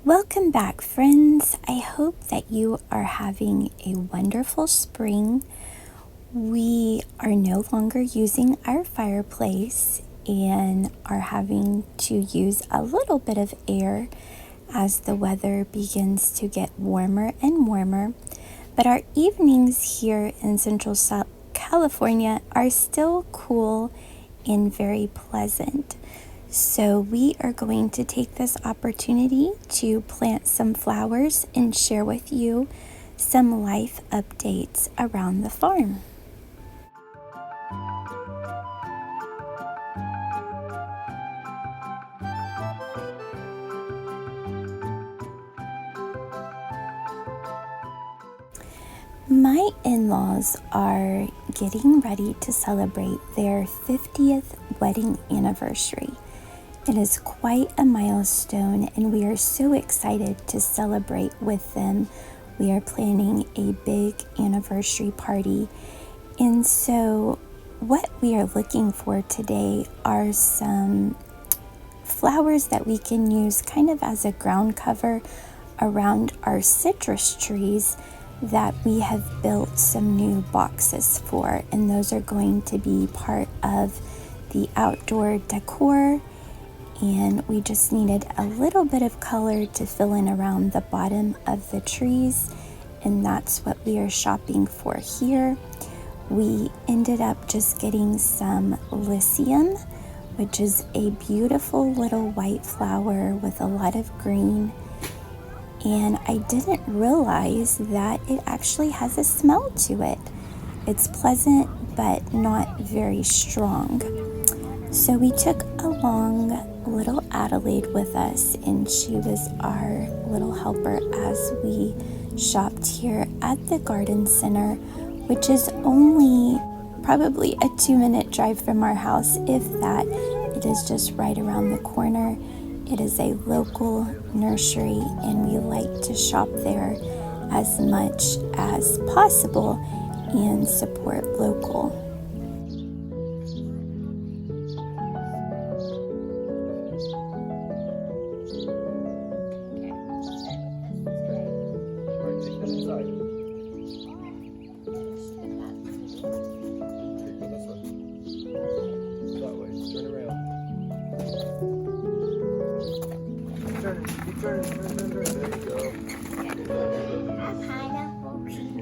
Welcome back, friends. I hope that you are having a wonderful spring. We are no longer using our fireplace and are having to use a little bit of air as the weather begins to get warmer and warmer. But our evenings here in Central California are still cool and very pleasant. So we are going to take this opportunity to plant some flowers and share with you some life updates around the farm. My in-laws are getting ready to celebrate their 50th wedding anniversary. It is quite a milestone, and we are so excited to celebrate with them. We are planning a big anniversary party. And so what we are looking for today are some flowers that we can use kind of as a ground cover around our citrus trees that we have built some new boxes for. And those are going to be part of the outdoor decor. And we just needed a little bit of color to fill in around the bottom of the trees, and that's what we are shopping for here. We ended up just getting some Lycium, which is a beautiful little white flower with a lot of green. And I didn't realize that it actually has a smell to it. It's pleasant, but not very strong. So we took along little Adelaide with us, and she was our little helper as we shopped here at the garden center, which is only probably a 2-minute drive from our house, if that. It is just right around the corner. It is a local nursery, and we like to shop there as much as possible and support local.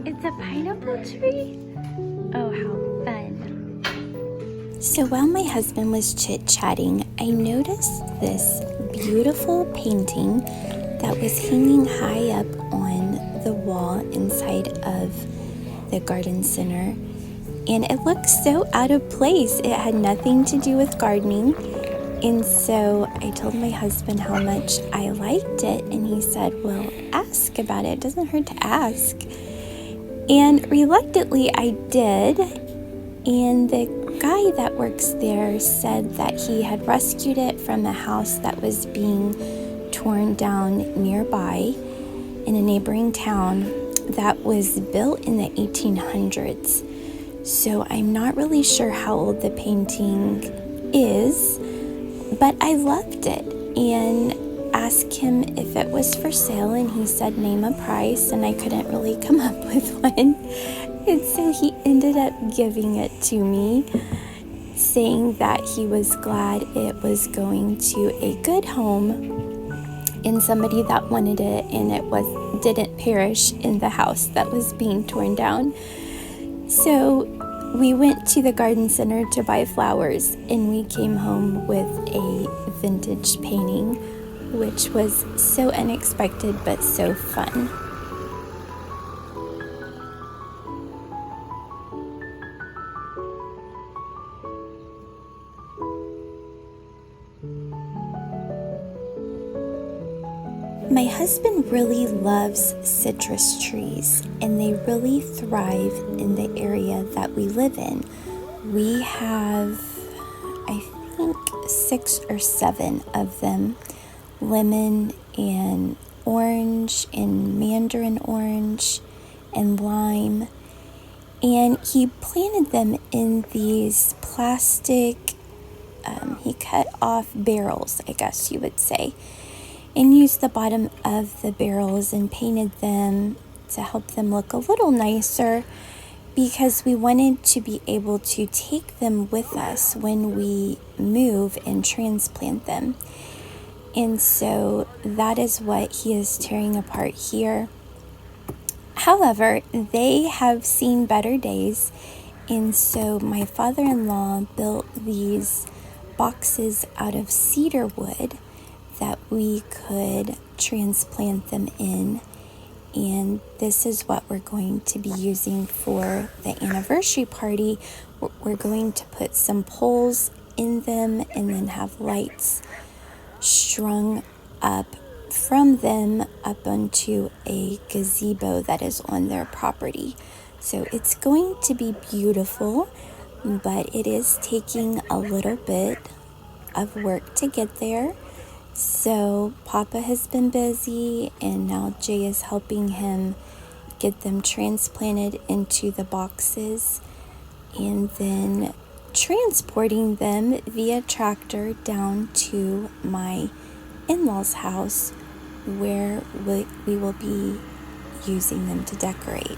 It's a pineapple tree? Oh, how fun. So while my husband was chit-chatting, I noticed this beautiful painting that was hanging high up on the wall inside of the garden center. And it looked so out of place. It had nothing to do with gardening. And so I told my husband how much I liked it, and he said, well, ask about it. It doesn't hurt to ask. And reluctantly I did, and the guy that works there said that he had rescued it from a house that was being torn down nearby in a neighboring town that was built in the 1800s. So I'm not really sure how old the painting is, but I loved it and asked him if it was for sale, and he said name a price, and I couldn't really come up with one. And so he ended up giving it to me, saying that he was glad it was going to a good home and somebody that wanted it, and it didn't perish in the house that was being torn down. So we went to the garden center to buy flowers, and we came home with a vintage painting, which was so unexpected but so fun. My husband really loves citrus trees, and they really thrive in the area that we live in. We have, I think, 6 or 7 of them, lemon and orange and mandarin orange and lime. And he planted them in these plastic, he cut off barrels, I guess you would say, and used the bottom of the barrels and painted them to help them look a little nicer, because we wanted to be able to take them with us when we move and transplant them. And so that is what he is tearing apart here. However, they have seen better days, and so my father-in-law built these boxes out of cedar wood that we could transplant them in. And this is what we're going to be using for the anniversary party. We're going to put some poles in them and then have lights strung up from them up onto a gazebo that is on their property. So it's going to be beautiful, but it is taking a little bit of work to get there. So Papa has been busy, and now Jay is helping him get them transplanted into the boxes and then transporting them via tractor down to my in-laws' house, where we will be using them to decorate.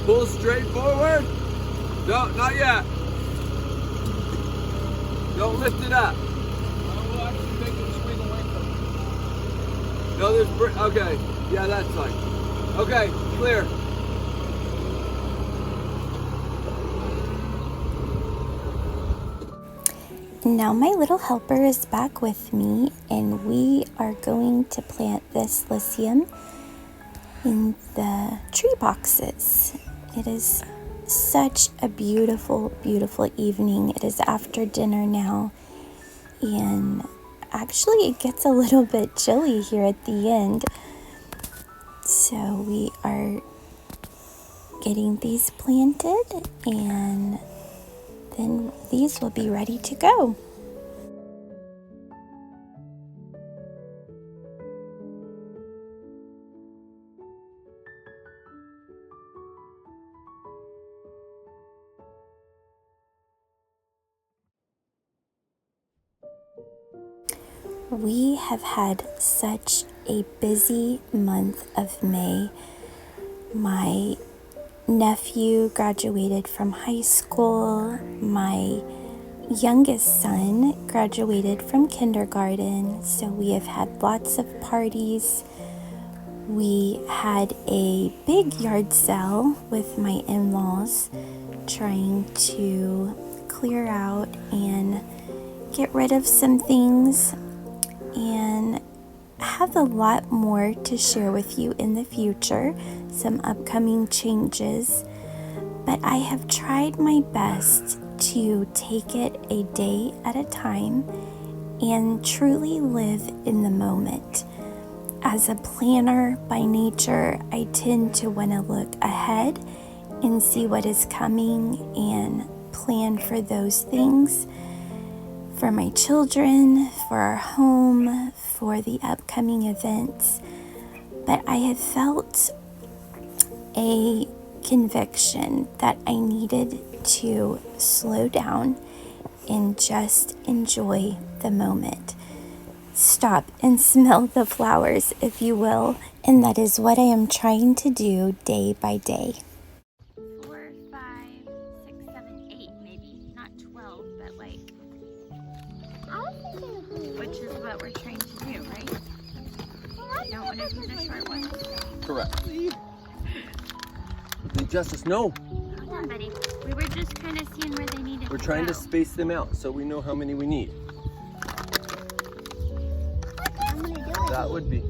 Pull straight forward. No, not yet. Don't lift it up. We'll actually make it swing away from it. No, there's okay. Yeah, that's fine. Okay, clear. Now my little helper is back with me, and we are going to plant this lycium in the tree boxes. It is such a beautiful, beautiful evening. It is after dinner now, and actually it gets a little bit chilly here at the end. So we are getting these planted, and then these will be ready to go. We have had such a busy month of May. My nephew graduated from high school. My youngest son graduated from kindergarten. So we have had lots of parties. We had a big yard sale with my in-laws, trying to clear out and get rid of some things, and have a lot more to share with you in the future, some upcoming changes. But I have tried my best to take it a day at a time and truly live in the moment. As a planner by nature, I tend to want to look ahead and see what is coming and plan for those things. For my children, for our home, for the upcoming events. But I have felt a conviction that I needed to slow down and just enjoy the moment. Stop and smell the flowers, if you will. And that is what I am trying to do day by day. 4, 5, 6, 7, 8, maybe. Not 12, but like... Which is what we're trying to do, right? You don't want to do the short ones? Correct. Justice, no. Hold on, buddy. We were just kind of seeing where they needed to go. We're trying to space them out so we know how many we need. That would be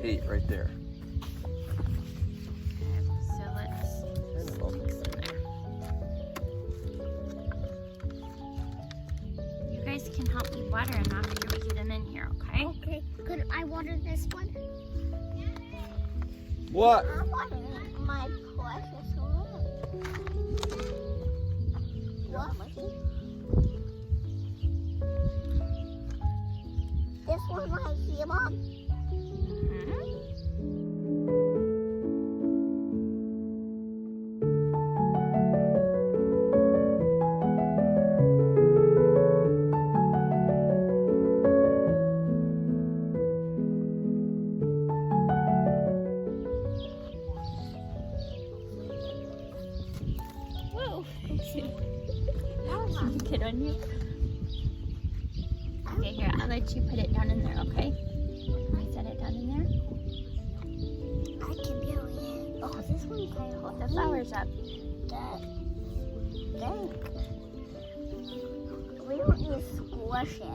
8 right there. Okay, so let's mix them there. You guys can help me water them after we get them in here, okay? Okay. Could I water this one? What? I water my push. This one right here, Mom. Whoa. Good on you. Okay, here, I'll let you put it down in there, okay? You set it down in there. I can do it. Oh, this one kind of hold the flowers up. Dang. We don't need to squish it.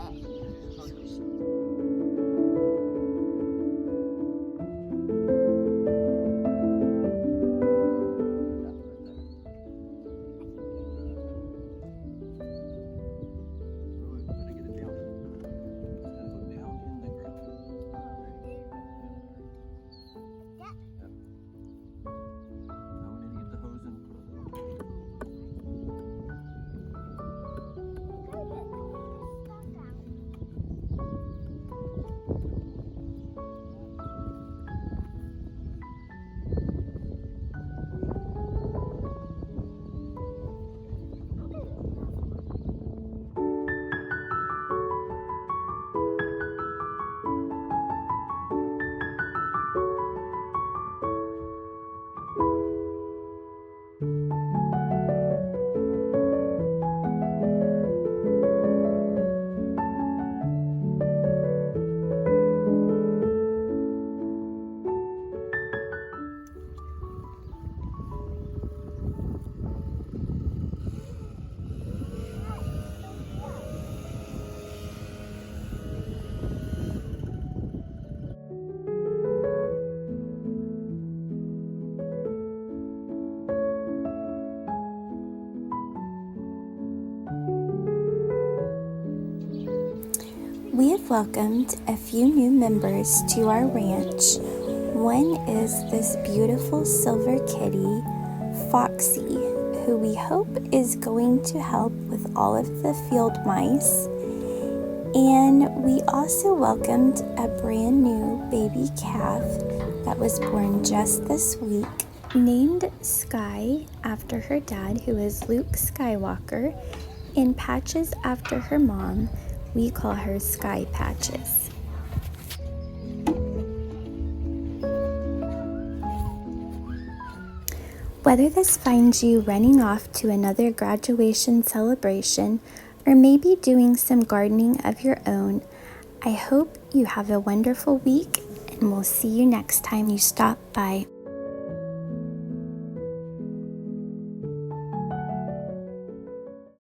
We have welcomed a few new members to our ranch. One is this beautiful silver kitty, Foxy, who we hope is going to help with all of the field mice. And we also welcomed a brand new baby calf that was born just this week, named Sky after her dad, who is Luke Skywalker, and Patches after her mom. We call her Sky Patches. Whether this finds you running off to another graduation celebration or maybe doing some gardening of your own, I hope you have a wonderful week, and we'll see you next time you stop by.